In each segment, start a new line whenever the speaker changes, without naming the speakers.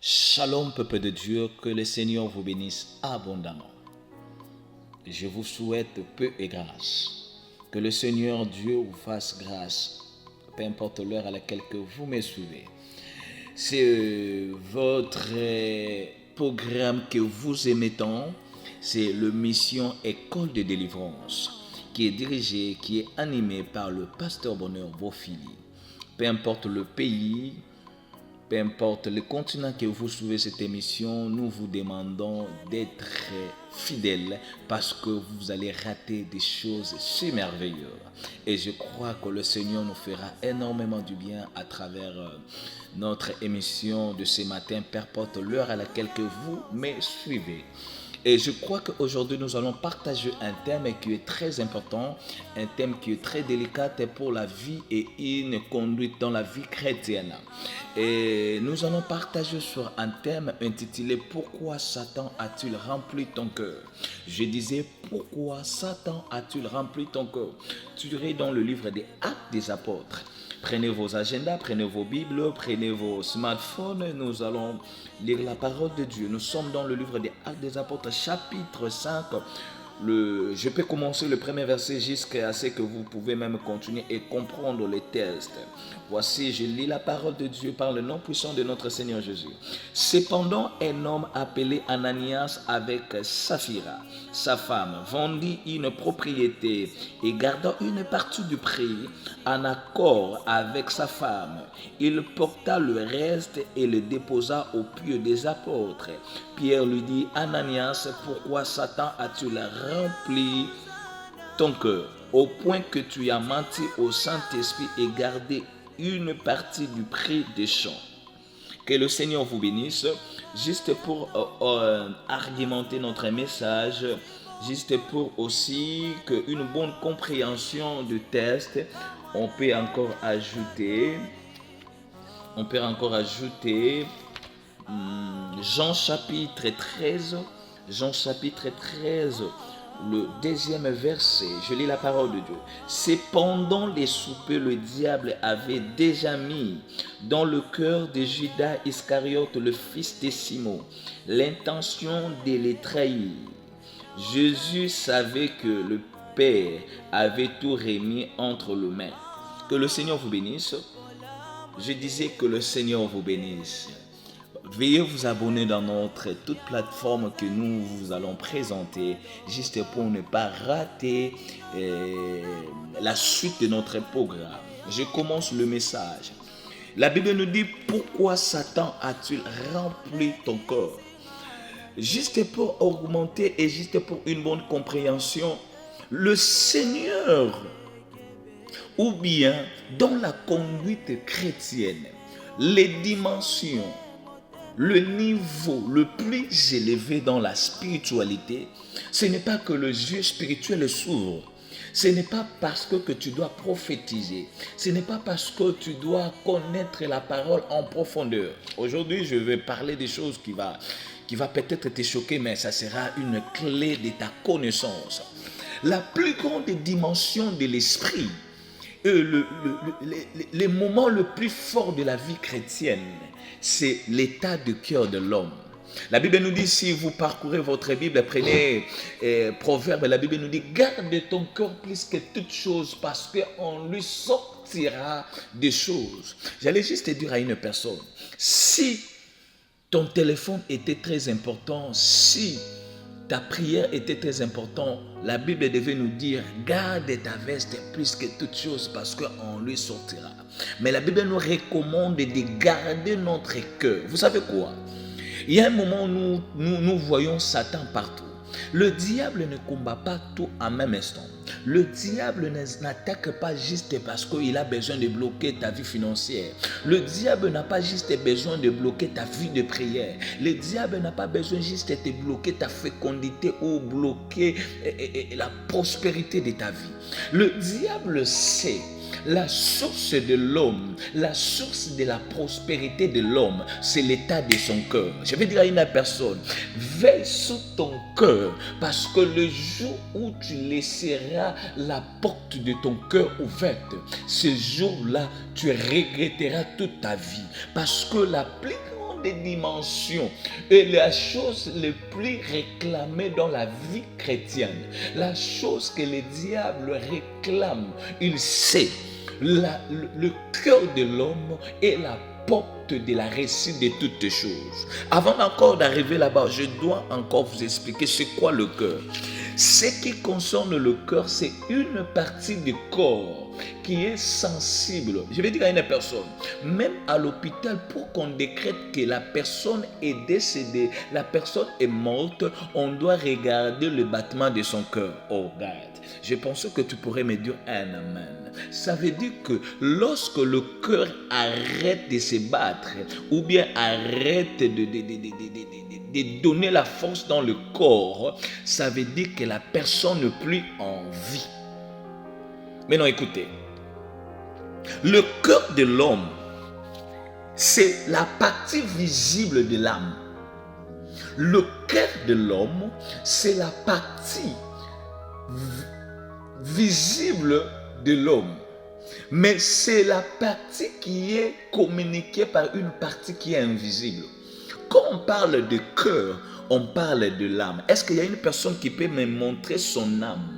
Shalom peuple de Dieu, que le Seigneur vous bénisse abondamment. Je vous souhaite paix et grâce. Que le Seigneur Dieu vous fasse grâce, peu importe l'heure à laquelle que vous me suivez. C'est votre programme que vous aimez tant, c'est le Mission École de Délivrance, qui est dirigé, qui est animé par le pasteur Bonheur Bofili. Peu importe le pays, peu importe le continent que vous suivez cette émission, nous vous demandons d'être fidèles parce que vous allez rater des choses si merveilleuses. Et je crois que le Seigneur nous fera énormément du bien à travers notre émission de ce matin, peu importe l'heure à laquelle que vous me suivez. Et je crois qu'aujourd'hui, nous allons partager un thème qui est très important, un thème qui est très délicat pour la vie et une conduite dans la vie chrétienne. Et nous allons partager sur un thème intitulé « Pourquoi Satan a-t-il rempli ton cœur ?» Je disais « Pourquoi Satan a-t-il rempli ton cœur ?» Tu irais dans le livre des Actes des Apôtres. Prenez vos agendas, prenez vos Bibles, prenez vos smartphones. Nous allons lire la parole de Dieu. Nous sommes dans le livre des Actes des Apôtres, chapitre 5. Je peux commencer le premier verset jusqu'à ce que vous pouvez même continuer et comprendre les textes. Voici, je lis la parole de Dieu par le nom puissant de notre Seigneur Jésus. Cependant, un homme appelé Ananias avec Saphira, sa femme, vendit une propriété et garda une partie du prix en accord avec sa femme. Il porta le reste et le déposa aux pieds des apôtres. Pierre lui dit, Ananias, pourquoi Satan a-t-il rempli ton cœur au point que tu as menti au Saint-Esprit et gardé une partie du prix des champs? Que le Seigneur vous bénisse. Juste pour argumenter notre message, juste pour aussi qu'une bonne compréhension du texte, on peut encore ajouter Jean chapitre 13, le deuxième verset. Je lis la parole de Dieu. Cependant les soupers, le diable avait déjà mis dans le cœur de Judas Iscariote, le fils de Simon, l'intention de les trahir. Jésus savait que le Père avait tout remis entre les mains. Que le Seigneur vous bénisse. Je disais que le Seigneur vous bénisse. Veuillez vous abonner dans notre toute plateforme que nous vous allons présenter, juste pour ne pas rater la suite de notre programme. Je commence le message. La Bible nous dit, pourquoi Satan a-t-il rempli ton corps? Juste pour augmenter et juste pour une bonne compréhension, le Seigneur, ou bien dans la conduite chrétienne, les dimensions, le niveau le plus élevé dans la spiritualité, ce n'est pas que le yeux spirituel s'ouvre. Ce n'est pas parce que tu dois prophétiser. Ce n'est pas parce que tu dois connaître la parole en profondeur. Aujourd'hui, je vais parler des choses qui va peut-être te choquer, mais ça sera une clé de ta connaissance. La plus grande dimension de l'esprit, le moment le plus fort de la vie chrétienne, c'est l'état de cœur de l'homme. La Bible nous dit, si vous parcourez votre Bible, prenez Proverbe, la Bible nous dit, garde ton cœur plus que toute chose parce qu'on lui sortira des choses. J'allais juste dire à une personne, si ton téléphone était très important, si ta prière était très importante, la Bible devait nous dire, garde ta veste plus que toute chose parce qu'on lui sortira. Mais la Bible nous recommande de garder notre cœur. Vous savez quoi? Il y a un moment où nous voyons Satan partout. Le diable ne combat pas tout en même instant. Le diable n'attaque pas juste parce qu'il a besoin de bloquer ta vie financière. Le diable n'a pas juste besoin de bloquer ta vie de prière. Le diable n'a pas besoin juste de bloquer ta fécondité ou bloquer la prospérité de ta vie. Le diable sait la source de l'homme, la source de la prospérité de l'homme, c'est l'état de son cœur. Je vais dire à une personne, veille sur ton cœur, parce que le jour où tu laisseras la porte de ton cœur ouverte, ce jour-là, tu regretteras toute ta vie. Parce que la plus grande des dimensions et la chose la plus réclamée dans la vie chrétienne, la chose que le diable réclame, il sait, le cœur de l'homme est la porte de la réussite de toutes choses. Avant encore d'arriver là-bas, je dois encore vous expliquer c'est quoi le cœur. Ce qui concerne le cœur, c'est une partie du corps qui est sensible. Je vais dire à une personne, même à l'hôpital, pour qu'on décrète que la personne est décédée, la personne est morte, on doit regarder le battement de son cœur. Oh God, je pense que tu pourrais me dire un amen. Ça veut dire que lorsque le cœur arrête de se battre, ou bien arrête de donner la force dans le corps, ça veut dire que la personne n'est plus en vie. Maintenant écoutez, le cœur de l'homme, c'est la partie visible de l'âme. Le cœur de l'homme, c'est la partie visible de l'homme. Mais c'est la partie qui est communiquée par une partie qui est invisible. Quand on parle de cœur, on parle de l'âme. Est-ce qu'il y a une personne qui peut me montrer son âme?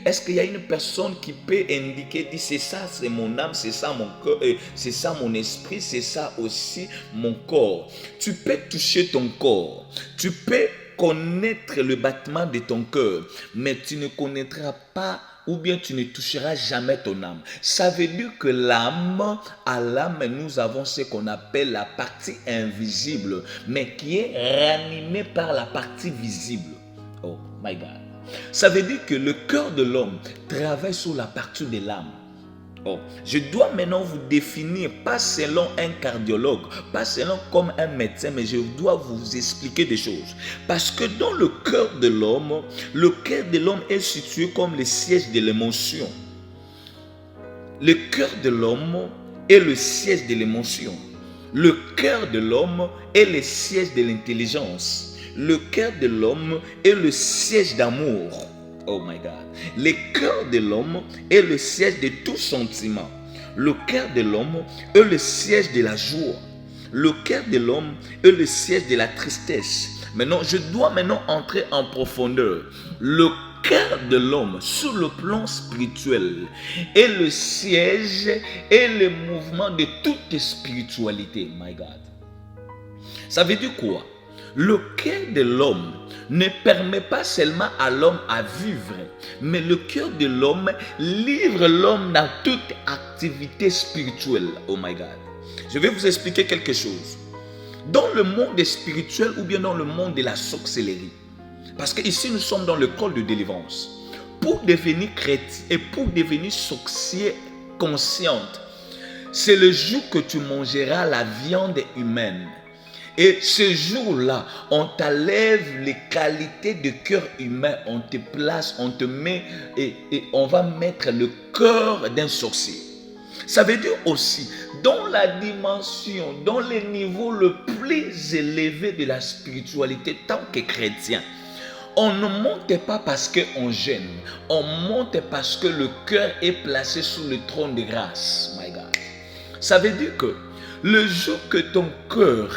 Est-ce qu'il y a une personne qui peut indiquer, dire c'est ça, c'est mon âme, c'est ça mon cœur, c'est ça mon esprit, c'est ça aussi mon corps. Tu peux toucher ton corps, tu peux connaître le battement de ton cœur, mais tu ne connaîtras pas ou bien tu ne toucheras jamais ton âme. Ça veut dire que l'âme, à l'âme, nous avons ce qu'on appelle la partie invisible, mais qui est ranimée par la partie visible. Oh my God. Ça veut dire que le cœur de l'homme travaille sur la partie de l'âme. Oh, je dois maintenant vous définir, pas selon un cardiologue, pas selon comme un médecin, mais je dois vous expliquer des choses. Parce que dans le cœur de l'homme est situé comme le siège de l'émotion. Le cœur de l'homme est le siège de l'émotion. Le cœur de l'homme est le siège de l'intelligence. Le cœur de l'homme est le siège d'amour. Oh my God. Le cœur de l'homme est le siège de tout sentiment. Le cœur de l'homme est le siège de la joie. Le cœur de l'homme est le siège de la tristesse. Maintenant, je dois entrer en profondeur. Le cœur de l'homme, sur le plan spirituel, est le siège et le mouvement de toute spiritualité. My God. Ça veut dire quoi? Le cœur de l'homme ne permet pas seulement à l'homme à vivre, mais le cœur de l'homme livre l'homme dans toute activité spirituelle. Oh my God. Je vais vous expliquer quelque chose. Dans le monde spirituel ou bien dans le monde de la sorcellerie, parce qu'ici nous sommes dans le col de délivrance, pour devenir chrétien et pour devenir sorcier consciente, c'est le jour que tu mangeras la viande humaine. Et ce jour-là, on t'enlève les qualités de cœur humain, on te place, on te met et on va mettre le cœur d'un sorcier. Ça veut dire aussi, dans la dimension, dans les niveaux le plus élevé de la spiritualité, tant que chrétien, on ne monte pas parce qu'on gêne, on monte parce que le cœur est placé sur le trône de grâce. My God. Ça veut dire que le jour que ton cœur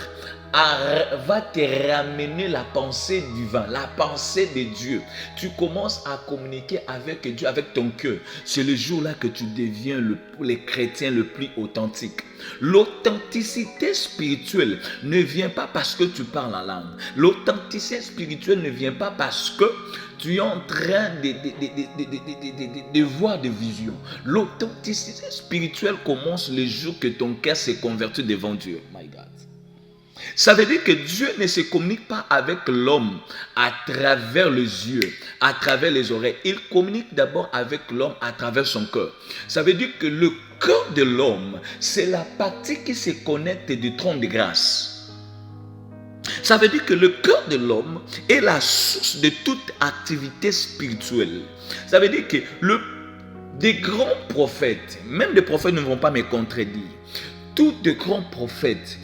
va te ramener la pensée divine, la pensée de Dieu. Tu commences à communiquer avec Dieu, avec ton cœur. C'est le jour-là que tu deviens le chrétien le plus authentique. L'authenticité spirituelle ne vient pas parce que tu parles en langue. L'authenticité spirituelle ne vient pas parce que tu es en train de voir des visions. L'authenticité spirituelle commence le jour que ton cœur s'est converti devant Dieu. My God. Ça veut dire que Dieu ne se communique pas avec l'homme à travers les yeux, à travers les oreilles. Il communique d'abord avec l'homme à travers son cœur. Ça veut dire que le cœur de l'homme, c'est la partie qui se connecte du trône de grâce. Ça veut dire que le cœur de l'homme est la source de toute activité spirituelle. Ça veut dire que des grands prophètes, même des prophètes ne vont pas me contredire, tous de grands prophètes,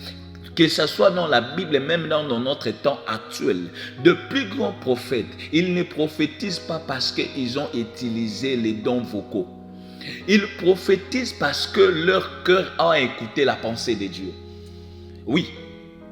que ce soit dans la Bible et même dans notre temps actuel, de plus grands prophètes, ils ne prophétisent pas parce qu'ils ont utilisé les dons vocaux. Ils prophétisent parce que leur cœur a écouté la pensée de Dieu. Oui,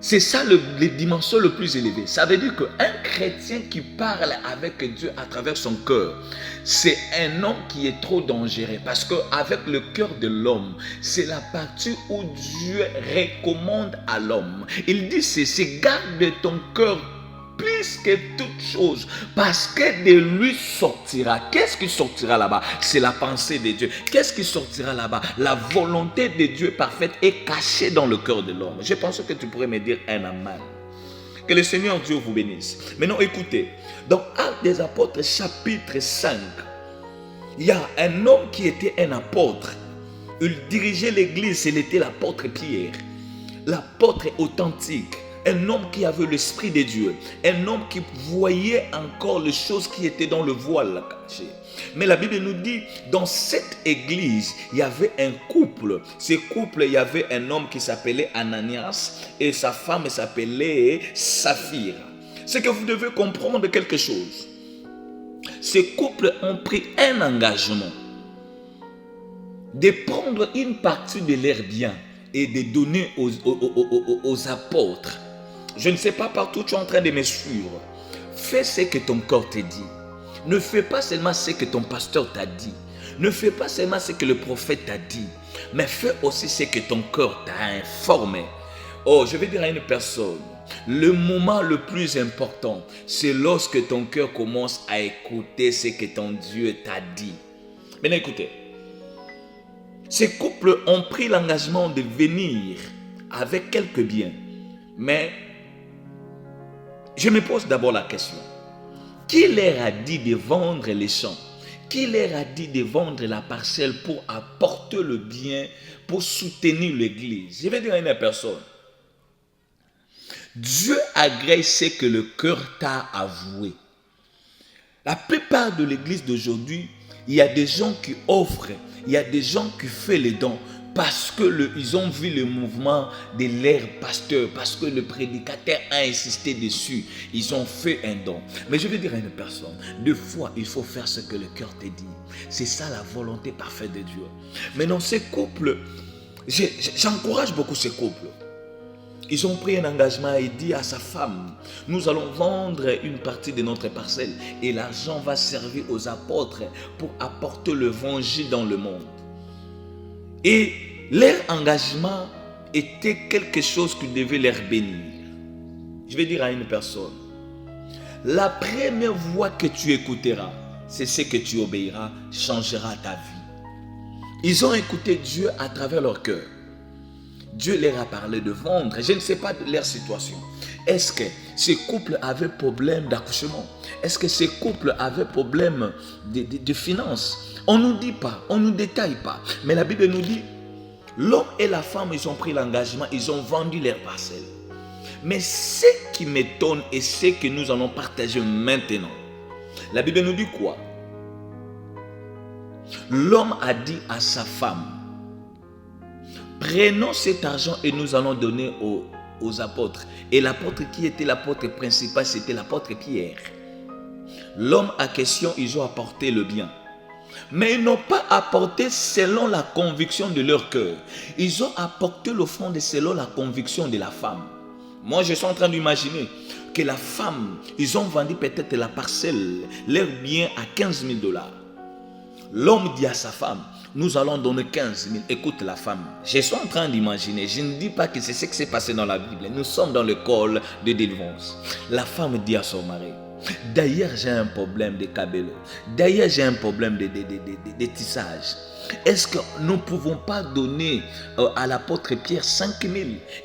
C'est ça les dimensions le plus élevées. Ça veut dire qu'un chrétien qui parle avec Dieu à travers son cœur, c'est un homme qui est trop dangereux. Parce qu'avec le cœur de l'homme, c'est la partie où Dieu recommande à l'homme. Il dit ceci, garde ton cœur plus que toute chose, parce que de lui sortira. Qu'est-ce qui sortira là-bas? C'est la pensée de Dieu. Qu'est-ce qui sortira là-bas? La volonté de Dieu parfaite est cachée dans le cœur de l'homme. Je pense que tu pourrais me dire un amen. Que le Seigneur Dieu vous bénisse. Maintenant écoutez, dans Actes des Apôtres chapitre 5, il y a un homme qui était un apôtre. Il dirigeait l'église, il était l'apôtre Pierre. L'apôtre authentique. Un homme qui avait l'esprit de Dieu. Un homme qui voyait encore les choses qui étaient dans le voile caché. Mais la Bible nous dit, dans cette église, il y avait un couple. Ce couple, il y avait un homme qui s'appelait Ananias et sa femme s'appelait Saphira. C'est que vous devez comprendre quelque chose. Ces couples ont pris un engagement de prendre une partie de leurs biens et de donner aux apôtres. Je ne sais pas partout tu es en train de me suivre. Fais ce que ton corps te dit. Ne fais pas seulement ce que ton pasteur t'a dit. Ne fais pas seulement ce que le prophète t'a dit. Mais fais aussi ce que ton cœur t'a informé. Oh, je vais dire à une personne, le moment le plus important, c'est lorsque ton cœur commence à écouter ce que ton Dieu t'a dit. Maintenant écoutez. Ces couples ont pris l'engagement de venir avec quelques biens. Mais je me pose d'abord la question. Qui leur a dit de vendre les champs? Qui leur a dit de vendre la parcelle pour apporter le bien, pour soutenir l'église? Je vais dire à une personne. Dieu agrée ce que le cœur t'a avoué. La plupart de l'église d'aujourd'hui, il y a des gens qui offrent, il y a des gens qui font les dons parce qu'ils ont vu le mouvement de leur pasteur, parce que le prédicateur a insisté dessus. Ils ont fait un don. Mais je vais dire à une personne, deux fois, il faut faire ce que le cœur te dit. C'est ça la volonté parfaite de Dieu. Mais dans ces couples, j'encourage beaucoup ces couples. Ils ont pris un engagement et dit à sa femme, nous allons vendre une partie de notre parcelle et l'argent va servir aux apôtres pour apporter l'évangile dans le monde. Et leur engagement était quelque chose qui devait leur bénir. Je vais dire à une personne, la première voix que tu écouteras, c'est ce que tu obéiras, changera ta vie. Ils ont écouté Dieu à travers leur cœur. Dieu leur a parlé de vendre. Je ne sais pas de leur situation. Est-ce que ces couples avaient problème d'accouchement? Est-ce que ces couples avaient problème de finances? On ne nous dit pas, on ne nous détaille pas. Mais la Bible nous dit, l'homme et la femme, ils ont pris l'engagement, ils ont vendu leurs parcelles. Mais ce qui m'étonne et ce que nous allons partager maintenant, la Bible nous dit quoi? L'homme a dit à sa femme, prenons cet argent et nous allons donner aux apôtres. Et l'apôtre qui était l'apôtre principal, c'était l'apôtre Pierre. L'homme à question, ils ont apporté le bien. Mais ils n'ont pas apporté selon la conviction de leur cœur. Ils ont apporté l'offrande selon la conviction de la femme. Moi, je suis en train d'imaginer que la femme, ils ont vendu peut-être la parcelle, leur bien à 15 000 $. L'homme dit à sa femme, nous allons donner 15 000. Écoute la femme, je suis en train d'imaginer, je ne dis pas que c'est ce qui s'est passé dans la Bible. Nous sommes dans le col de délivrance. La femme dit à son mari, d'ailleurs j'ai un problème de cabello. D'ailleurs j'ai un problème de tissage. Est-ce que nous ne pouvons pas donner à l'apôtre Pierre 5 000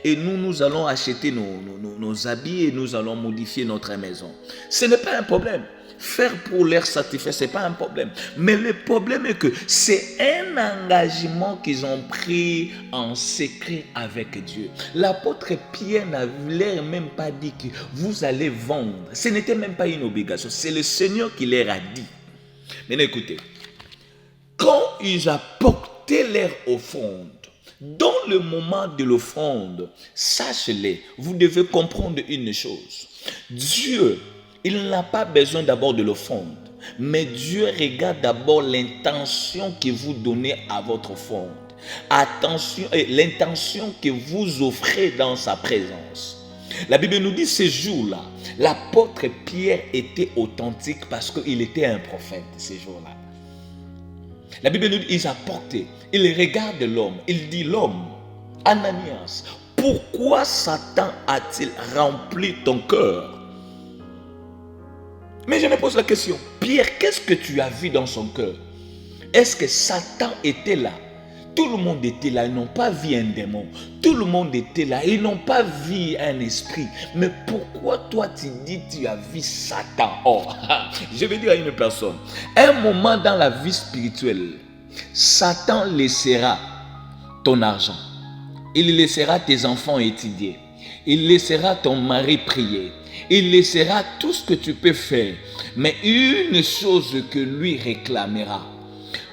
et nous allons acheter nos habits et nous allons modifier notre maison? Ce n'est pas un problème. Faire pour leur satisfaire, ce n'est pas un problème. Mais le problème est que c'est un engagement qu'ils ont pris en secret avec Dieu. L'apôtre Pierre n'avait même pas dit que vous allez vendre. Ce n'était même pas une obligation. C'est le Seigneur qui leur a dit. Maintenant écoutez. Quand ils apportaient leur offrande, dans le moment de l'offrande, sachez-le, vous devez comprendre une chose. Dieu, il n'a pas besoin d'abord de l'offrande, mais Dieu regarde d'abord l'intention que vous donnez à votre offrande. Attention, l'intention que vous offrez dans sa présence. La Bible nous dit ces jours-là, l'apôtre Pierre était authentique parce qu'il était un prophète ces jours-là. La Bible nous dit, il apportait, il regarde l'homme, il dit l'homme, Ananias, pourquoi Satan a-t-il rempli ton cœur? Mais je me pose la question, Pierre, qu'est-ce que tu as vu dans son cœur? Est-ce que Satan était là? Tout le monde était là, ils n'ont pas vu un démon. Tout le monde était là, ils n'ont pas vu un esprit. Mais pourquoi toi tu dis tu as vu Satan? Oh, je vais dire à une personne, un moment dans la vie spirituelle, Satan laissera ton argent. Il laissera tes enfants étudier. Il laissera ton mari prier. Il laissera tout ce que tu peux faire. Mais une chose que lui réclamera,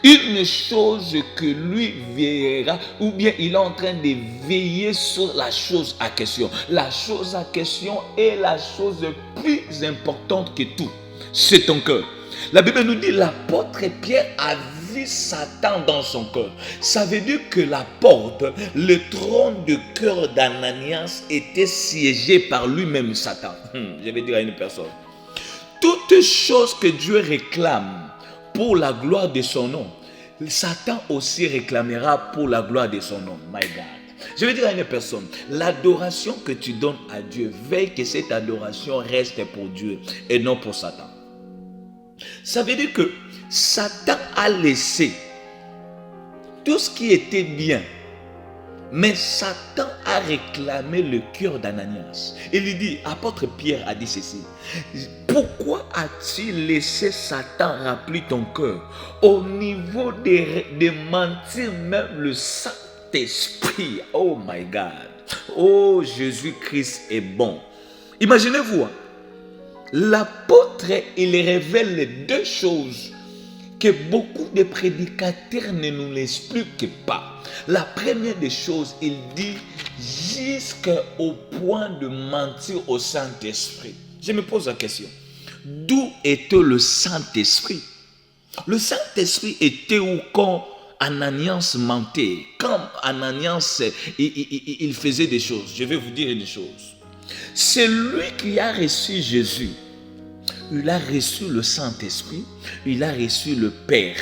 une chose que lui verra, ou bien il est en train de veiller sur la chose à question. La chose à question est la chose plus importante que tout. C'est ton cœur. La Bible nous dit l'apôtre Pierre a vu Satan dans son cœur. Ça veut dire que la porte, le trône de cœur d'Ananias était siégé par lui-même Satan. Je vais dire à une personne, toute chose que Dieu réclame pour la gloire de son nom, Satan aussi réclamera pour la gloire de son nom. My God. Je vais dire à une personne, l'adoration que tu donnes à Dieu, veille que cette adoration reste pour Dieu et non pour Satan. Ça veut dire que Satan a laissé tout ce qui était bien, mais Satan a réclamé le cœur d'Ananias. Il lui dit, apôtre Pierre a dit ceci, pourquoi as-tu laissé Satan remplir ton cœur au niveau de mentir même le Saint-Esprit? Oh my God, oh Jésus-Christ est bon. Imaginez-vous, l'apôtre, il révèle les deux choses que beaucoup de prédicateurs ne nous l'expliquent pas. La première des choses, il dit jusqu'au point de mentir au Saint-Esprit. Je me pose la question, d'où était le Saint-Esprit? Le Saint-Esprit était où quand Ananias mentait, quand Ananias il faisait des choses? Je vais vous dire une chose. C'est lui qui a reçu Jésus. Il a reçu le Saint-Esprit, il a reçu le Père.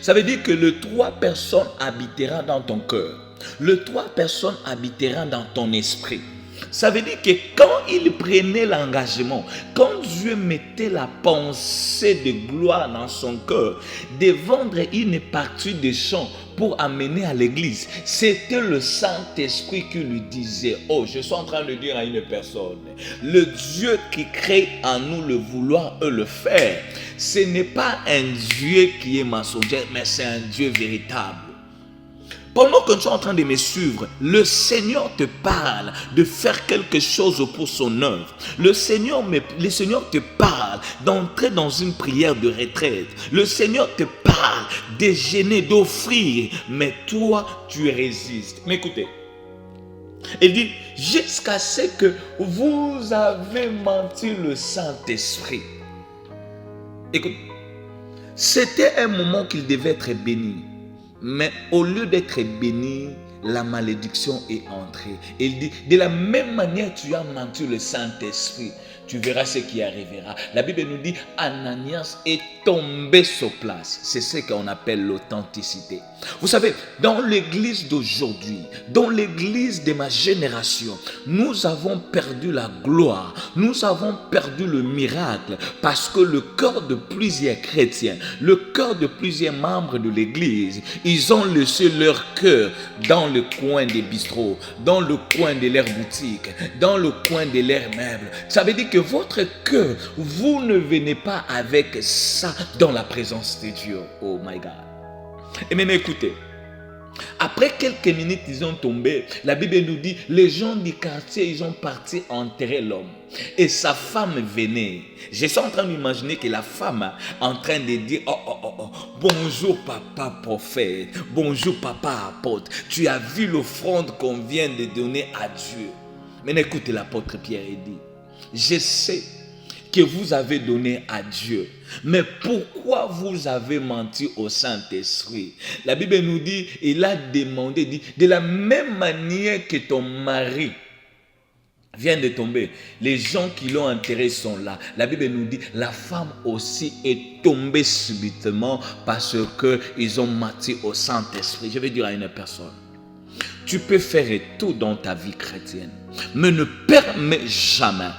Ça veut dire que le trois personnes habitera dans ton cœur. Le trois personnes habitera dans ton esprit. Ça veut dire que quand il prenait l'engagement, quand Dieu mettait la pensée de gloire dans son cœur, de vendre une partie des champs pour amener à l'église, c'était le Saint-Esprit qui lui disait, oh, je suis en train de dire à une personne, le Dieu qui crée en nous le vouloir et le faire, ce n'est pas un Dieu qui est mensonger, mais c'est un Dieu véritable. Pendant que tu es en train de me suivre, le Seigneur te parle de faire quelque chose pour son œuvre. Le Seigneur te parle d'entrer dans une prière de retraite. Le Seigneur te parle de jeûner, d'offrir. Mais toi, tu résistes. Mais écoutez, il dit, jusqu'à ce que vous avez menti le Saint-Esprit. Écoute, c'était un moment qu'il devait être béni. Mais au lieu d'être béni, la malédiction est entrée. Il dit, de la même manière tu as menti le Saint-Esprit, tu verras ce qui arrivera. La Bible nous dit, Ananias est tombé sur place. C'est ce qu'on appelle l'authenticité. Vous savez, dans l'église d'aujourd'hui, dans l'église de ma génération, nous avons perdu la gloire, nous avons perdu le miracle, parce que le cœur de plusieurs chrétiens, le cœur de plusieurs membres de l'église, ils ont laissé leur cœur dans le coin des bistrots, dans le coin de leur boutique, dans le coin de leurs meubles. Ça veut dire que votre cœur, vous ne venez pas avec ça dans la présence de Dieu. Oh my God. Et maintenant écoutez, après quelques minutes ils ont tombé, la Bible nous dit, les gens du quartier, ils ont parti enterrer l'homme. Et sa femme venait. Je suis en train d'imaginer que la femme est en train de dire, oh, bonjour papa prophète, bonjour papa apôtre, tu as vu l'offrande qu'on vient de donner à Dieu. Maintenant écoutez, l'apôtre Pierre dit, je sais que vous avez donné à Dieu, mais pourquoi vous avez menti au Saint-Esprit? La Bible nous dit, il a demandé, dit, de la même manière que ton mari vient de tomber. Les gens qui l'ont enterré sont là. La Bible nous dit, la femme aussi est tombée subitement parce qu'ils ont menti au Saint-Esprit. Je vais dire à une personne, tu peux faire tout dans ta vie chrétienne, mais ne permets jamais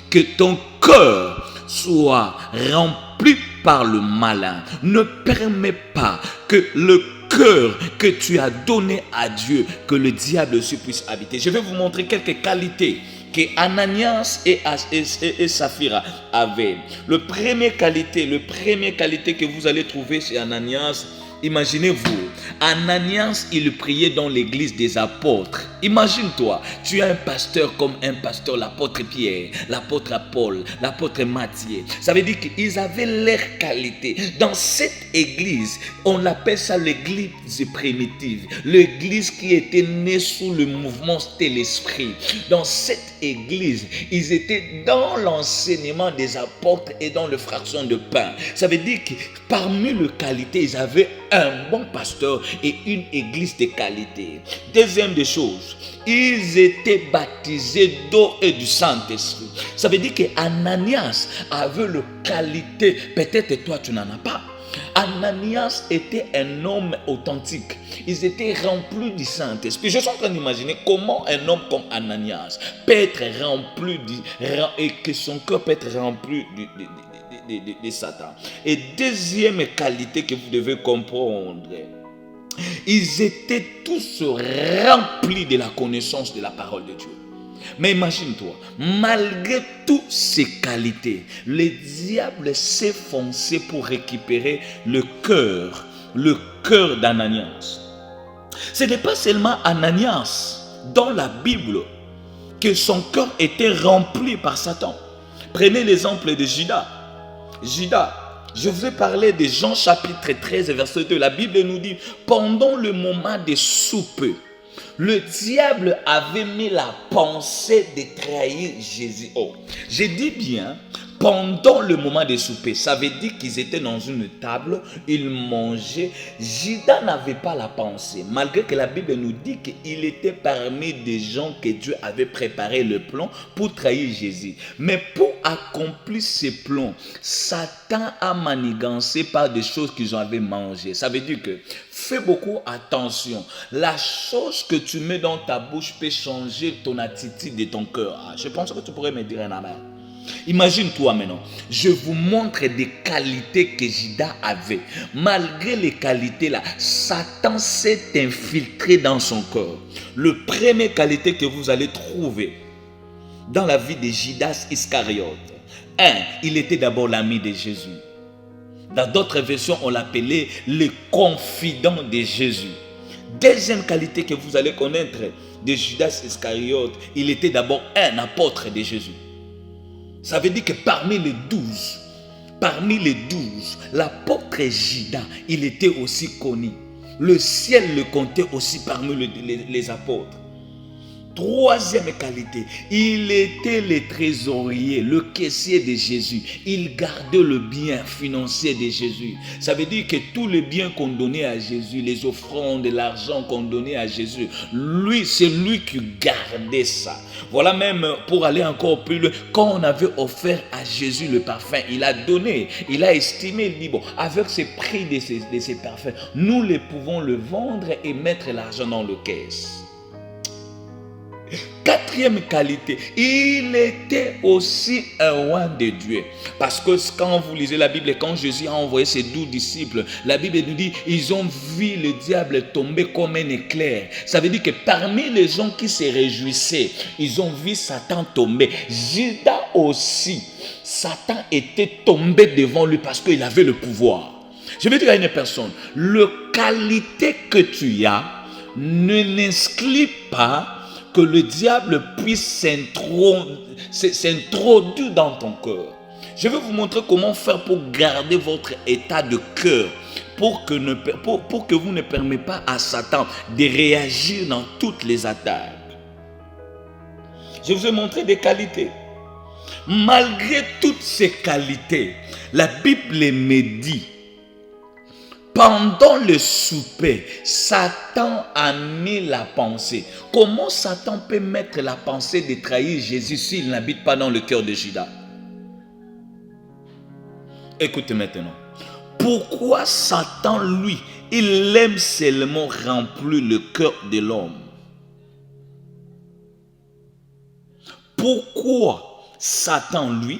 que ton cœur soit rempli par le malin. Ne permets pas que le cœur que tu as donné à Dieu, que le diable aussi puisse habiter. Je vais vous montrer quelques qualités que Ananias et Saphira avaient. Le première qualité que vous allez trouver chez Ananias, imaginez-vous, Ananias, il priait dans l'église des apôtres. Imagine-toi, tu es un pasteur comme un pasteur, l'apôtre Pierre, l'apôtre Paul, l'apôtre Matthieu. Ça veut dire qu'ils avaient leur qualité. Dans cette église, on l'appelle ça l'église primitive. L'église qui était née sous le mouvement de l'esprit. Dans cette église, ils étaient dans l'enseignement des apôtres et dans le fraction de pain. Ça veut dire que parmi les qualités, ils avaient un bon pasteur et une église de qualité. Deuxième des choses, ils étaient baptisés d'eau et du Saint-Esprit. Ça veut dire que Ananias avait le qualité. Peut-être toi tu n'en as pas. Ananias était un homme authentique. Ils étaient remplis du Saint-Esprit. Je suis en train d'imaginer comment un homme comme Ananias peut être rempli et que son cœur peut être rempli de Satan. Et deuxième qualité que vous devez comprendre, ils étaient tous remplis de la connaissance de la parole de Dieu. Mais imagine-toi, malgré toutes ces qualités, le diable s'est foncé pour récupérer le cœur d'Ananias. Ce n'est pas seulement Ananias dans la Bible que son cœur était rempli par Satan. Prenez l'exemple de Judas. Je vous ai parlé de Jean chapitre 13 verset 2. La Bible nous dit, pendant le moment de soupe, le diable avait mis la pensée de trahir Jésus. Oh, je dis bien, pendant le moment de souper, ça veut dire qu'ils étaient dans une table, ils mangeaient. Judas n'avait pas la pensée, malgré que la Bible nous dit qu'il était parmi des gens que Dieu avait préparé le plan pour trahir Jésus. Mais pour accomplir ces plans, Satan a manigancé par des choses qu'ils avaient mangées. Ça veut dire que fais beaucoup attention. La chose que tu mets dans ta bouche peut changer ton attitude et ton cœur. Je pense que tu pourrais me dire un amen. Imagine-toi maintenant, je vous montre des qualités que Judas avait. Malgré les qualités là, Satan s'est infiltré dans son cœur. La première qualité que vous allez trouver dans la vie de Judas Iscariote, il était d'abord l'ami de Jésus. Dans d'autres versions, on l'appelait le confident de Jésus. Deuxième qualité que vous allez connaître de Judas Iscariote, il était d'abord un apôtre de Jésus. Ça veut dire que parmi les 12, l'apôtre Judas, il était aussi connu. Le ciel le comptait aussi parmi les apôtres. Troisième qualité, il était le trésorier, le caissier de Jésus. Il gardait le bien financier de Jésus. Ça veut dire que tous les biens qu'on donnait à Jésus, les offrandes, l'argent qu'on donnait à Jésus, c'est lui qui gardait ça. Voilà, même pour aller encore plus loin, quand on avait offert à Jésus le parfum, il a donné, il a estimé, il dit, bon, avec ce prix de ces parfums, nous les pouvons le vendre et mettre l'argent dans le caisse. Quatrième qualité, il était aussi un roi de Dieu. Parce que quand vous lisez la Bible, quand Jésus a envoyé ses 12 disciples, la Bible nous dit, ils ont vu le diable tomber comme un éclair. Ça veut dire que parmi les gens qui se réjouissaient, ils ont vu Satan tomber. Judas aussi, Satan était tombé devant lui parce qu'il avait le pouvoir. Je vais dire à une personne, la qualité que tu as ne n'inscrit pas que le diable puisse s'introduire dans ton cœur. Je vais vous montrer comment faire pour garder votre état de cœur, pour que vous ne permettez pas à Satan de réagir dans toutes les attaques. Je vous ai montré des qualités. Malgré toutes ces qualités, la Bible me dit Pendant le souper, Satan a mis la pensée. Comment Satan peut mettre la pensée de trahir Jésus s'il n'habite pas dans le cœur de Judas? Écoutez maintenant. Pourquoi Satan, lui, il aime seulement remplir le cœur de l'homme? Pourquoi Satan, lui,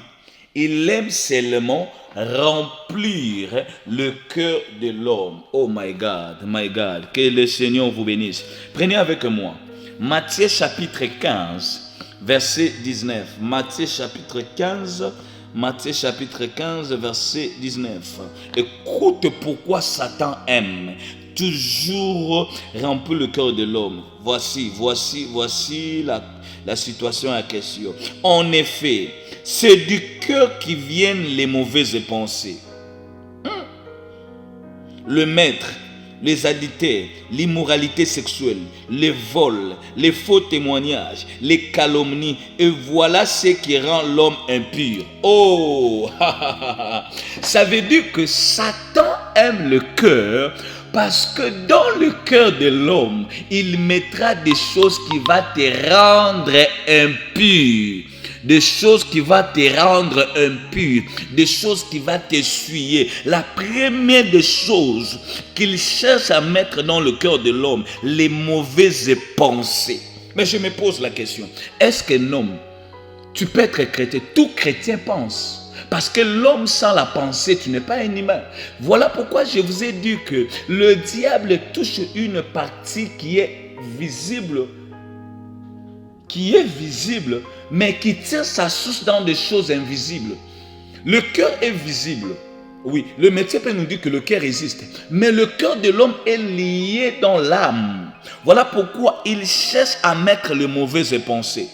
il aime seulement remplir le cœur de l'homme? Oh my God, que le Seigneur vous bénisse. Prenez avec moi Matthieu chapitre 15, verset 19. Matthieu chapitre 15, verset 19. Écoute pourquoi Satan aime toujours remplir le cœur de l'homme. Voici la situation à question. En effet, c'est du cœur qui viennent les mauvaises pensées. Le maître, les adultères, l'immoralité sexuelle, les vols, les faux témoignages, les calomnies, et voilà ce qui rend l'homme impur. Oh, ça veut dire que Satan aime le cœur parce que dans le cœur de l'homme, il mettra des choses qui vont te rendre impur. Des choses qui vont te rendre impur, des choses qui vont t'essuyer. La première des choses qu'il cherche à mettre dans le cœur de l'homme, les mauvaises pensées. Mais je me pose la question, est-ce qu'un homme, tu peux être chrétien, tout chrétien pense? Parce que l'homme sans la pensée, tu n'es pas un humain. Voilà pourquoi je vous ai dit que le diable touche une partie qui est visible, mais qui tire sa source dans des choses invisibles. Le cœur est visible. Oui, le médecin peut nous dire que le cœur existe, mais le cœur de l'homme est lié dans l'âme. Voilà pourquoi il cherche à mettre les mauvaises pensées.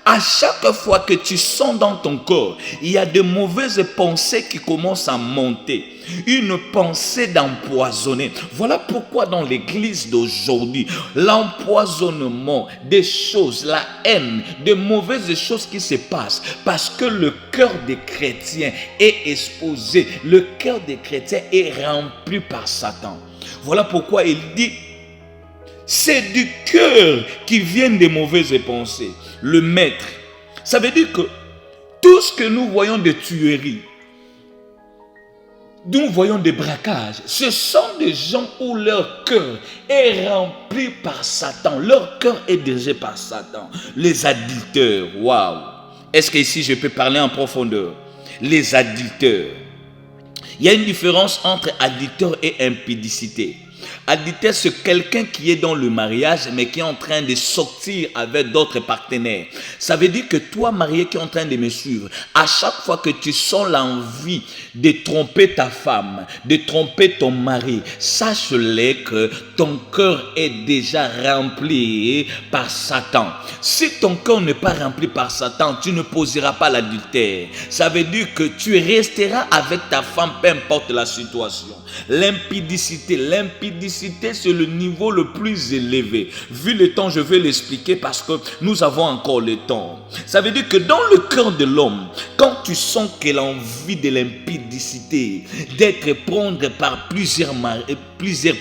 À chaque fois que tu sens dans ton corps, il y a de mauvaises pensées qui commencent à monter. Une pensée d'empoisonner. Voilà pourquoi dans l'église d'aujourd'hui, l'empoisonnement des choses, la haine, de mauvaises choses qui se passent, parce que le cœur des chrétiens est exposé. Le cœur des chrétiens est rempli par Satan. Voilà pourquoi il dit, c'est du cœur qui viennent des mauvaises pensées. Le maître, ça veut dire que tout ce que nous voyons de tueries, nous voyons des braquages, ce sont des gens où leur cœur est rempli par Satan. Leur cœur est dirigé par Satan. Les adultères, waouh! Est-ce que ici je peux parler en profondeur? Les adultères. Il y a une différence entre adultère et impudicité. Adultère, c'est quelqu'un qui est dans le mariage, mais qui est en train de sortir avec d'autres partenaires. Ça veut dire que toi, marié, qui est en train de me suivre, à chaque fois que tu sens l'envie de tromper ta femme, de tromper ton mari, sache-le que ton cœur est déjà rempli par Satan. Si ton cœur n'est pas rempli par Satan, tu ne poseras pas l'adultère. Ça veut dire que tu resteras avec ta femme, peu importe la situation. L'impudicité, c'est le niveau le plus élevé. Vu le temps, je vais l'expliquer parce que nous avons encore le temps. Ça veut dire que dans le cœur de l'homme, quand tu sens que l'envie de l'impudicité, d'être prendre par plusieurs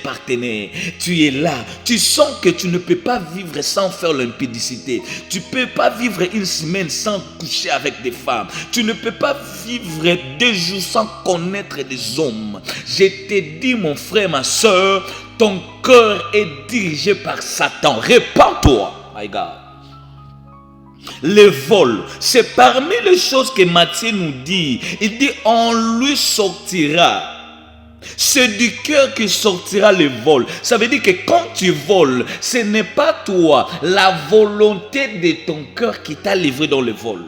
partenaires, tu es là. Tu sens que tu ne peux pas vivre sans faire l'impudicité. Tu ne peux pas vivre une semaine sans coucher avec des femmes. Tu ne peux pas vivre 2 jours sans connaître des hommes. Je te dis, mon frère, ma soeur, ton cœur est dirigé par Satan. Répands-toi. My God. Le vol, c'est parmi les choses que Matthieu nous dit. Il dit, on lui sortira. C'est du cœur qui sortira le vol. Ça veut dire que quand tu voles, ce n'est pas toi, la volonté de ton cœur qui t'a livré dans le vol.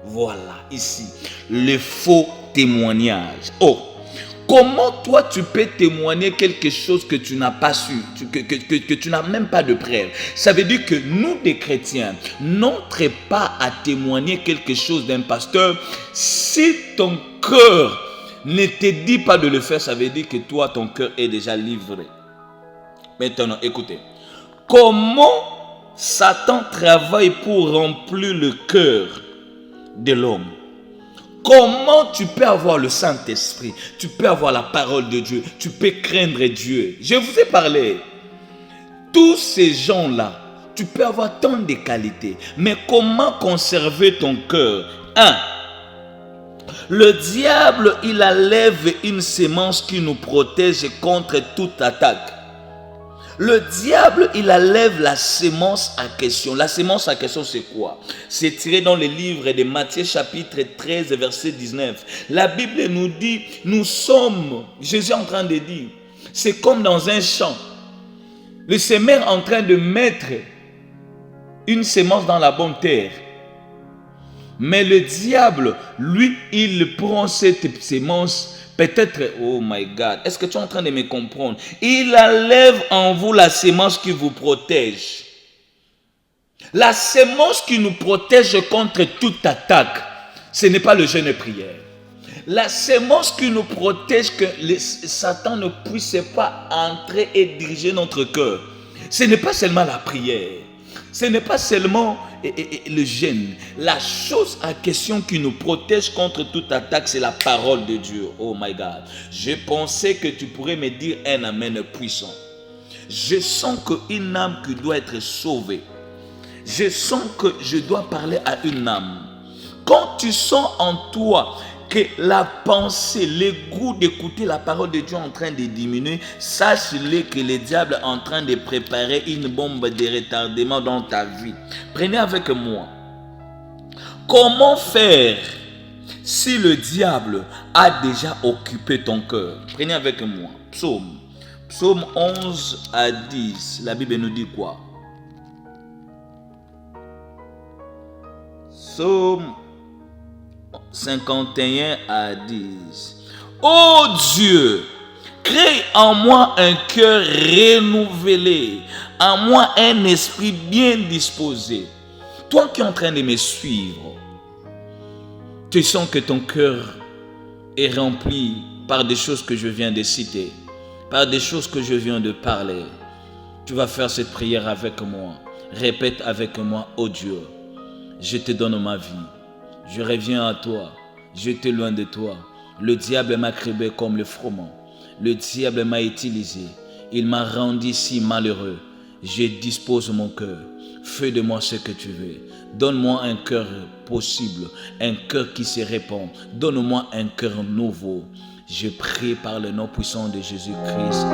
Voilà, ici, le faux témoignage. Oh, comment toi tu peux témoigner quelque chose que tu n'as pas su, que tu n'as même pas de preuve? Ça veut dire que nous, des chrétiens, n'entrez pas à témoigner quelque chose d'un pasteur. Si ton cœur ne te dit pas de le faire, ça veut dire que toi, ton cœur est déjà livré. Maintenant, écoutez. Comment Satan travaille pour remplir le cœur de l'homme? Comment tu peux avoir le Saint-Esprit? Tu peux avoir la parole de Dieu. Tu peux craindre Dieu. Je vous ai parlé. Tous ces gens-là, tu peux avoir tant de qualités. Mais comment conserver ton cœur? 1. Le diable, il enlève une sémence qui nous protège contre toute attaque. Le diable, il enlève la sémence à question. La sémence à question, c'est quoi? C'est tiré dans le livre de Matthieu chapitre 13, verset 19. La Bible nous dit, nous sommes, Jésus est en train de dire, c'est comme dans un champ. Le semeur est en train de mettre une sémence dans la bonne terre. Mais le diable, lui, il prend cette sémence, peut-être, oh my God, est-ce que tu es en train de me comprendre? Il enlève en vous la sémence qui vous protège. La sémence qui nous protège contre toute attaque, ce n'est pas le jeûne et prière. La sémence qui nous protège que Satan ne puisse pas entrer et diriger notre cœur, ce n'est pas seulement la prière. Ce n'est pas seulement le jeûne. La chose à question qui nous protège contre toute attaque, c'est la parole de Dieu. Oh my God. Je pensais que tu pourrais me dire un amen puissant. Je sens qu'une âme qui doit être sauvée. Je sens que je dois parler à une âme. Quand tu sens en toi que la pensée, le goût d'écouter la parole de Dieu est en train de diminuer, sache-le que le diable est en train de préparer une bombe de retardement dans ta vie. Prenez avec moi. Comment faire si le diable a déjà occupé ton cœur? Prenez avec moi. Psaume 11 à 10. La Bible nous dit quoi? Psaume 51 à 10. Ô Dieu, crée en moi un cœur renouvelé, en moi un esprit bien disposé. Toi qui es en train de me suivre, tu sens que ton cœur est rempli par des choses que je viens de citer, par des choses que je viens de parler. Tu vas faire cette prière avec moi. Répète avec moi, ô Dieu, je te donne ma vie. Je reviens à toi. J'étais loin de toi. Le diable m'a criblé comme le froment. Le diable m'a utilisé. Il m'a rendu si malheureux. Je dispose mon cœur. Fais de moi ce que tu veux. Donne-moi un cœur possible, un cœur qui se répand. Donne-moi un cœur nouveau. Je prie par le nom puissant de Jésus-Christ.